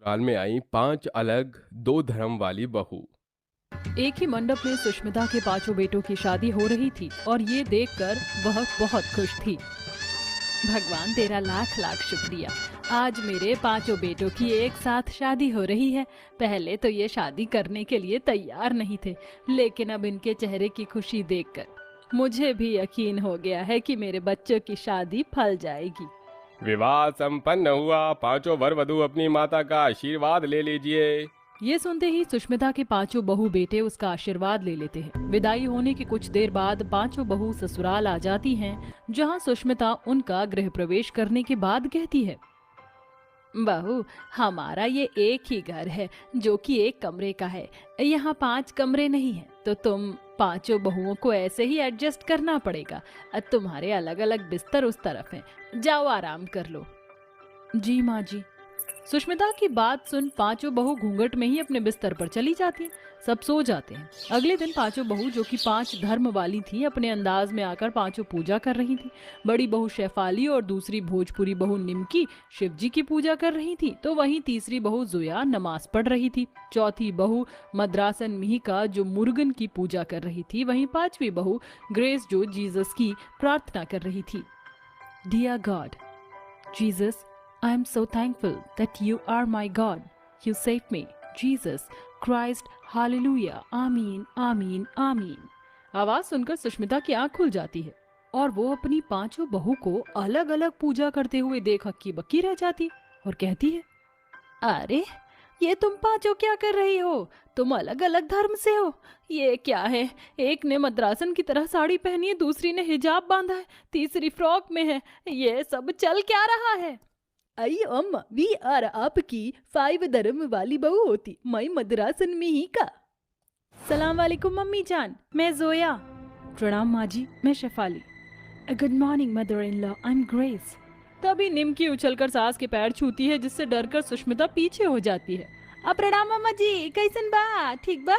साल में आई 5 अलग 2 धर्म वाली बहू। एक ही मंडप में सुष्मिता के पांचों बेटों की शादी हो रही थी और ये देखकर वह बहुत खुश थी। भगवान तेरा लाख लाख शुक्रिया। आज मेरे पांचों बेटों की एक साथ शादी हो रही है। पहले तो ये शादी करने के लिए तैयार नहीं थे, लेकिन अब इनके चेहरे की खुशी देखकर मुझे भी यकीन हो गया है कि मेरे बच्चों की शादी फल जाएगी। विवाह संपन्न हुआ। पांचों वर वधू अपनी माता का आशीर्वाद ले लीजिए। ये सुनते ही सुष्मिता के पांचों बहू बेटे उसका आशीर्वाद ले लेते हैं। विदाई होने के कुछ देर बाद पांचों बहू ससुराल आ जाती हैं, जहां सुष्मिता उनका गृह प्रवेश करने के बाद कहती है, बहू, हमारा ये एक ही घर है जो कि एक कमरे का है। यहाँ 5 कमरे नहीं है, तो तुम पांचों बहुओं को ऐसे ही एडजस्ट करना पड़ेगा। तुम्हारे अलग अलग बिस्तर उस तरफ हैं। जाओ आराम कर लो। जी माँ जी। सुष्मिता की बात सुन पांचों बहू घूंघट में ही अपने बिस्तर पर चली जाती हैं। सब सो जाते हैं। अगले दिन पांचों बहू, जो कि 5 धर्म वाली थी, अपने अंदाज में आकर पांचों पूजा कर रही थी। बड़ी बहू शेफाली और दूसरी भोजपुरी बहू निमकी शिव जी की पूजा कर रही थी, तो वहीं तीसरी बहू जुया नमाज पढ़ रही थी। चौथी बहू मद्रासन मिहिका जो मुर्गन की पूजा कर रही थी। वहीं 5वीं बहू ग्रेस जो जीसस की प्रार्थना कर रही थी। Dear God Jesus, I am so thankful that you are my God. You saved me. Jesus Christ, Hallelujah. आमीन, आमीन, आमीन। आवाज सुनकर सुष्मिता की आंख खुल जाती है और वो अपनी पांचों बहू को अलग अलग पूजा करते हुए देख हक्की बक्की रह जाती और कहती है, अरे ये तुम पांचों क्या कर रही हो? तुम अलग अलग धर्म से हो। ये क्या है? एक ने मद्रासन की तरह साड़ी पहनी है, दूसरी ने हिजाब बांधा है, तीसरी फ्रॉक में है। ये सब चल क्या रहा है? आई अम्मा, वी आर आपकी 5 धर्म वाली बहू होती। मैं मद्रासन में ही का। सलाम वालेकुम मम्मी जान, मैं जोया। प्रणाम माँ जी, मैं Shefali. Good morning mother in law, I am Grace. तभी निमकी उछलकर सास के पैर छूती है, जिससे डरकर सुष्मिता पीछे हो जाती है। प्रणाम अम्मा जी, कैसन बा? ठीक बा?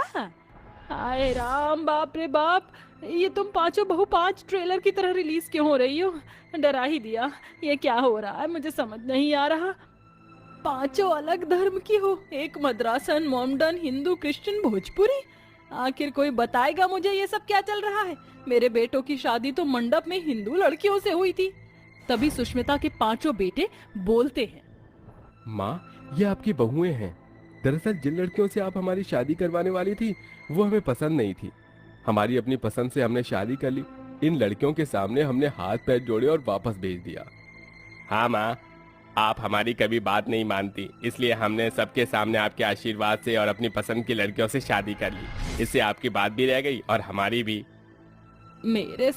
हाय राम, बाप रे बाप, ये तुम पांचों बहू 5 ट्रेलर की तरह रिलीज क्यों हो रही हो? डरा ही दिया। ये क्या हो रहा है, मुझे समझ नहीं आ रहा। पांचों अलग धर्म की हो, एक मद्रासन, मोमडन, हिंदू, क्रिश्चियन, भोजपुरी। आखिर कोई बताएगा मुझे ये सब क्या चल रहा है? मेरे बेटों की शादी तो मंडप में हिंदू लड़कियों से हुई थी। तभी सुष्मिता के पांचों बेटे बोलते हैं, माँ, ये आपकी बहुएं हैं। दरअसल जिन लड़कियों से आप हमारी शादी करवाने वाली थी, वो हमें पसंद नहीं थी। हमारी अपनी पसंद से हमने शादी कर ली। इन लड़कियों के सामने हमने हाथ पैर जोड़े और वापस भेज दिया। हाँ माँ, आप हमारी कभी बात नहीं मानती, इसलिए हमने सबके सामने आपके आशीर्वाद से और अपनी पसंद की लड़कियों से शादी कर ली। इससे आपकी बात भी रह गई और हमारी भी। मेरे